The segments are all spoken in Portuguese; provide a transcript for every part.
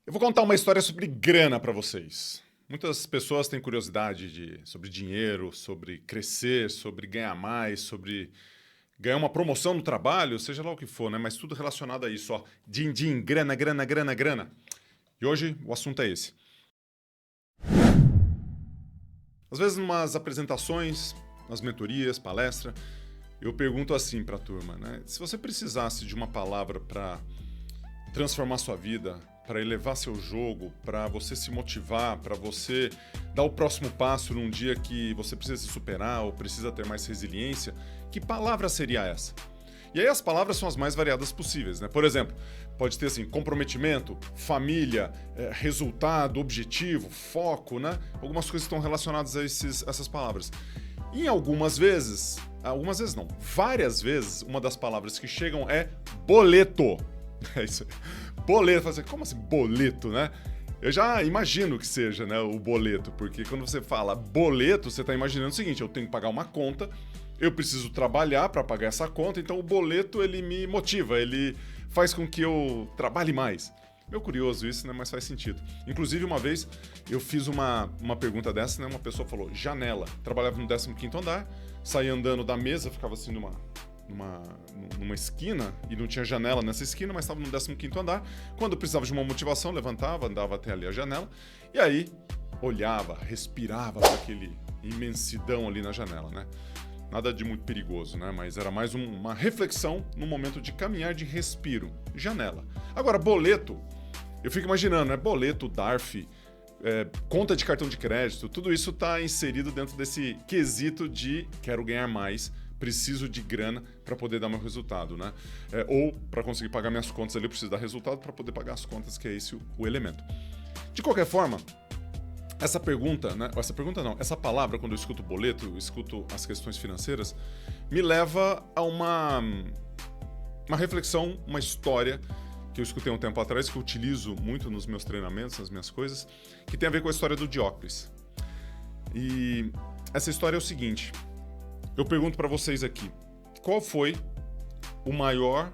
Eu vou contar uma história sobre grana para vocês. Muitas pessoas têm curiosidade sobre dinheiro, sobre crescer, sobre ganhar mais, sobre ganhar uma promoção no trabalho, seja lá o que for, né? Mas tudo relacionado a isso, ó. Din-din, grana, grana, grana, grana. E hoje o assunto é esse. Às vezes, em umas apresentações, nas mentorias, palestra, eu pergunto assim para a turma, né? Se você precisasse de uma palavra para transformar sua vida, para elevar seu jogo, para você se motivar, para você dar o próximo passo num dia que você precisa se superar ou precisa ter mais resiliência, que palavra seria essa? E aí as palavras são as mais variadas possíveis, né? Por exemplo, pode ter assim, comprometimento, família, resultado, objetivo, foco, né? Algumas coisas estão relacionadas a essas palavras. E várias vezes, uma das palavras que chegam é boleto. É isso aí. Boleto, como assim boleto, né? Eu já imagino que seja, né, o boleto, porque quando você fala boleto, você está imaginando o seguinte: eu tenho que pagar uma conta, eu preciso trabalhar para pagar essa conta, então o boleto ele me motiva, ele faz com que eu trabalhe mais. Meio curioso isso, né, mas faz sentido. Inclusive, uma vez eu fiz uma pergunta dessa, né, uma pessoa falou janela. Trabalhava no 15º andar, saía andando da mesa, ficava assim numa esquina, e não tinha janela nessa esquina, mas estava no 15º andar. Quando eu precisava de uma motivação, levantava, andava até ali a janela, e aí olhava, respirava para aquele imensidão ali na janela, né? Nada de muito perigoso, né? Mas era mais uma reflexão no momento de caminhar, de respiro. Janela. Agora, boleto, eu fico imaginando, né? Boleto, DARF, conta de cartão de crédito, tudo isso está inserido dentro desse quesito de quero ganhar mais, preciso de grana para poder dar meu resultado, né? Ou para conseguir pagar minhas contas ali, eu preciso dar resultado para poder pagar as contas, que é esse o elemento. De qualquer forma, essa palavra, quando eu escuto boleto, eu escuto as questões financeiras, me leva a uma reflexão, uma história que eu escutei um tempo atrás, que eu utilizo muito nos meus treinamentos, nas minhas coisas, que tem a ver com a história do Diócrates. E essa história é o seguinte: eu pergunto para vocês aqui, qual foi o maior,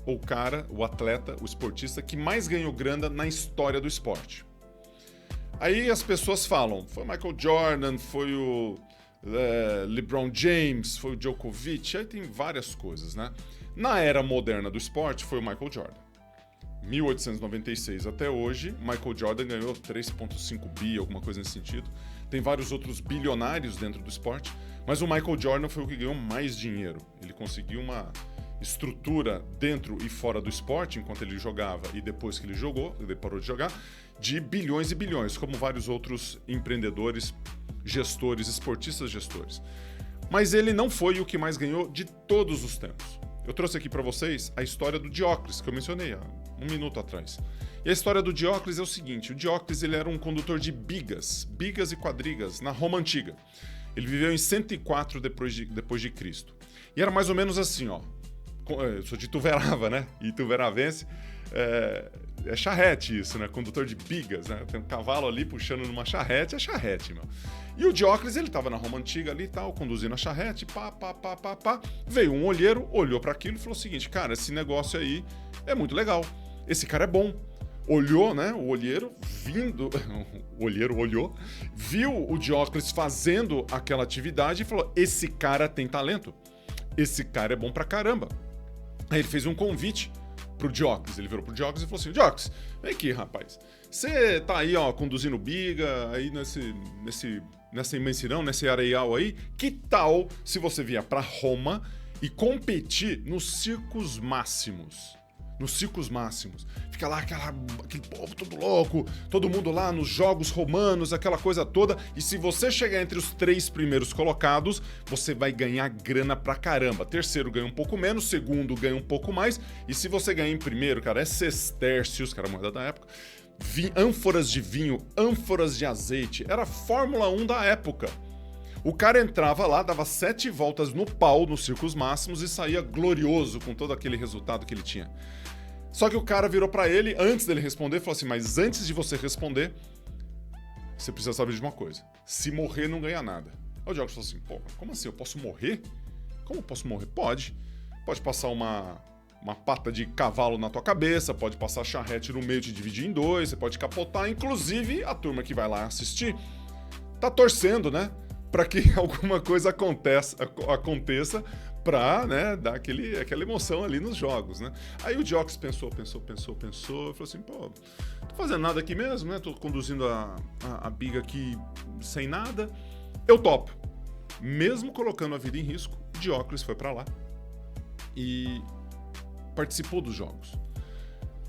o atleta, o esportista que mais ganhou grana na história do esporte? Aí as pessoas falam, foi o Michael Jordan, foi o LeBron James, foi o Djokovic, aí tem várias coisas, né? Na era moderna do esporte, foi o Michael Jordan. 1896 até hoje, Michael Jordan ganhou 3,5 bi, alguma coisa nesse sentido. Tem vários outros bilionários dentro do esporte, mas o Michael Jordan foi o que ganhou mais dinheiro. Ele conseguiu uma estrutura dentro e fora do esporte, enquanto ele jogava e depois que ele parou de jogar, de bilhões e bilhões, como vários outros empreendedores, gestores, esportistas gestores. Mas ele não foi o que mais ganhou de todos os tempos. Eu trouxe aqui para vocês a história do Diócrates, que eu mencionei há um minuto atrás. E a história do Diócrates é o seguinte: o Diócrates ele era um condutor de bigas e quadrigas na Roma Antiga. Ele viveu em 104 depois de Cristo. E era mais ou menos assim, ó. Eu sou de Ituverava, né? E Ituveravense é charrete isso, né? Condutor de bigas, né? Tem um cavalo ali puxando numa charrete, é charrete, meu. E o Diócrates, ele tava na Roma Antiga ali e tal, conduzindo a charrete, pá. Veio um olheiro, olhou para aquilo e falou o seguinte: cara, esse negócio aí é muito legal. Esse cara é bom. Olhou, né? O olheiro o olheiro olhou, viu o Diócrates fazendo aquela atividade e falou: esse cara tem talento. Esse cara é bom pra caramba. Aí ele fez um convite pro Diócrates. Ele virou pro Diócrates e falou assim: Diócrates, vem aqui, rapaz. Você tá aí, ó, conduzindo biga, aí nessa imensidão, nesse areial aí. Que tal se você vier pra Roma e competir nos circos máximos? Nos circos máximos. Fica lá aquele povo todo louco, todo mundo lá nos jogos romanos, aquela coisa toda. E se você chegar entre os 3 primeiros colocados, você vai ganhar grana pra caramba. Terceiro ganha um pouco menos, segundo ganha um pouco mais. E se você ganhar em primeiro, cara, é sestércios, que era a moeda da época, ânforas de vinho, ânforas de azeite. Era a Fórmula 1 da época. O cara entrava lá, dava 7 voltas no pau nos circos máximos e saía glorioso com todo aquele resultado que ele tinha. Só que o cara virou pra ele, antes dele responder, falou assim: mas antes de você responder, você precisa saber de uma coisa. Se morrer, não ganha nada. Aí o Diógenes falou assim: pô, como assim? Eu posso morrer? Como eu posso morrer? Pode. Pode passar uma uma pata de cavalo na tua cabeça, pode passar charrete no meio, te dividir em dois, você pode capotar. Inclusive, a turma que vai lá assistir tá torcendo, né? Para que alguma coisa aconteça pra, né, dar aquela emoção ali nos jogos, né? Aí o Geoffrey pensou, e falou assim, pô, tô fazendo nada aqui mesmo, né? Tô conduzindo a biga aqui sem nada, eu topo. Mesmo colocando a vida em risco, o Geoffrey foi para lá e participou dos jogos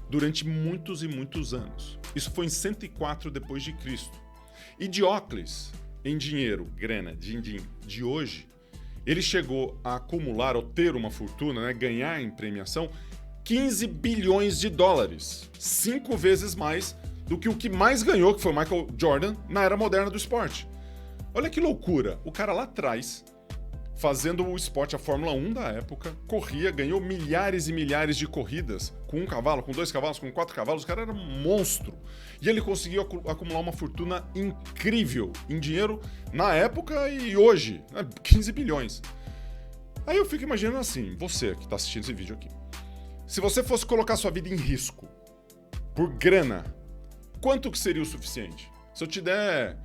durante muitos e muitos anos. Isso foi em 104 depois de Cristo. E Diocles, em dinheiro, grana, din-din, de hoje, ele chegou a acumular ou ter uma fortuna, né, ganhar em premiação, 15 bilhões de dólares. 5 vezes mais do que o que mais ganhou, que foi o Michael Jordan, na era moderna do esporte. Olha que loucura. O cara lá atrás, fazendo o esporte, a Fórmula 1 da época, corria, ganhou milhares e milhares de corridas com 1 cavalo, com 2 cavalos, com 4 cavalos. O cara era um monstro. E ele conseguiu acumular uma fortuna incrível em dinheiro na época e hoje, né? 15 bilhões. Aí eu fico imaginando assim, você que está assistindo esse vídeo aqui, se você fosse colocar sua vida em risco por grana, quanto que seria o suficiente? Se eu te der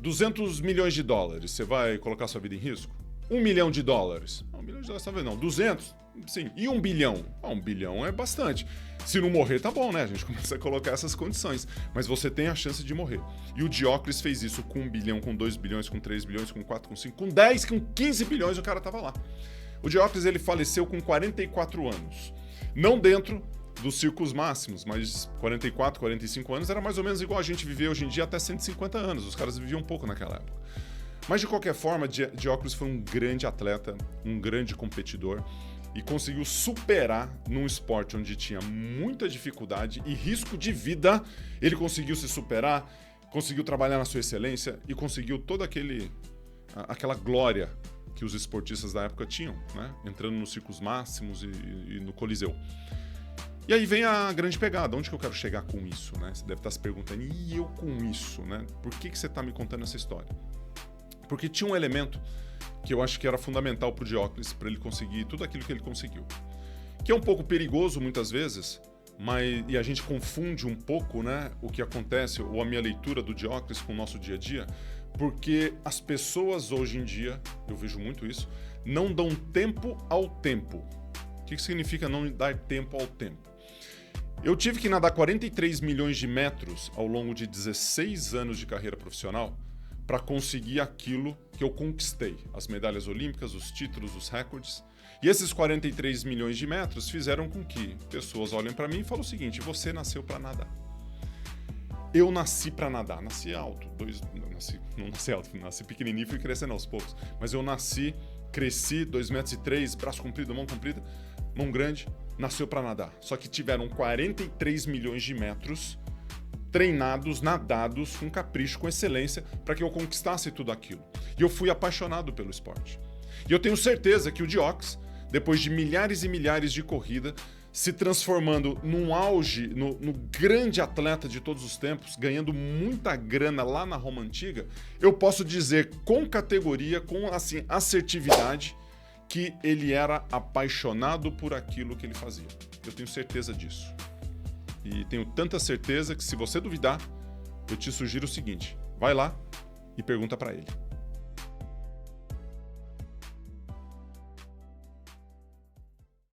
200 milhões de dólares, você vai colocar sua vida em risco? 1 milhão de dólares. 1 milhão de dólares talvez não. 200? Sim. E 1 bilhão? 1 bilhão é bastante. Se não morrer, tá bom, né? A gente começa a colocar essas condições. Mas você tem a chance de morrer. E o Diocles fez isso com 1 bilhão, com 2 bilhões, com 3 bilhões, com 4, com 5, com 10, com 15 bilhões, o cara tava lá. O Diocles, ele faleceu com 44 anos. Não dentro dos círculos máximos, mas 44, 45 anos era mais ou menos igual a gente viver hoje em dia até 150 anos. Os caras viviam um pouco naquela época. Mas, de qualquer forma, Diocles foi um grande atleta, um grande competidor e conseguiu superar num esporte onde tinha muita dificuldade e risco de vida. Ele conseguiu se superar, conseguiu trabalhar na sua excelência e conseguiu toda aquela glória que os esportistas da época tinham, né? Entrando nos círculos máximos e no Coliseu. E aí vem a grande pegada. Onde que eu quero chegar com isso, né? Você deve estar se perguntando, e eu com isso, né? Por que você está me contando essa história? Porque tinha um elemento que eu acho que era fundamental para o Diocles, para ele conseguir tudo aquilo que ele conseguiu. Que é um pouco perigoso muitas vezes, e a gente confunde um pouco, né, o que acontece, ou a minha leitura do Diocles com o nosso dia a dia, porque as pessoas hoje em dia, eu vejo muito isso, não dão tempo ao tempo. O que significa não dar tempo ao tempo? Eu tive que nadar 43 milhões de metros ao longo de 16 anos de carreira profissional para conseguir aquilo que eu conquistei. As medalhas olímpicas, os títulos, os recordes. E esses 43 milhões de metros fizeram com que pessoas olhem para mim e falem o seguinte, você nasceu para nadar. Eu nasci para nadar, nasci alto. Não nasci alto, nasci pequenininho e fui crescendo aos poucos. Mas eu cresci 2,3 metros, braço comprido, mão comprida, mão grande, nasceu para nadar. Só que tiveram 43 milhões de metros treinados, nadados, com capricho, com excelência, para que eu conquistasse tudo aquilo. E eu fui apaixonado pelo esporte. E eu tenho certeza que o Diocles, depois de milhares e milhares de corridas, se transformando num auge, no grande atleta de todos os tempos, ganhando muita grana lá na Roma Antiga, eu posso dizer com categoria, com assim, assertividade, que ele era apaixonado por aquilo que ele fazia. Eu tenho certeza disso. E tenho tanta certeza que, se você duvidar, eu te sugiro o seguinte, vai lá e pergunta para ele.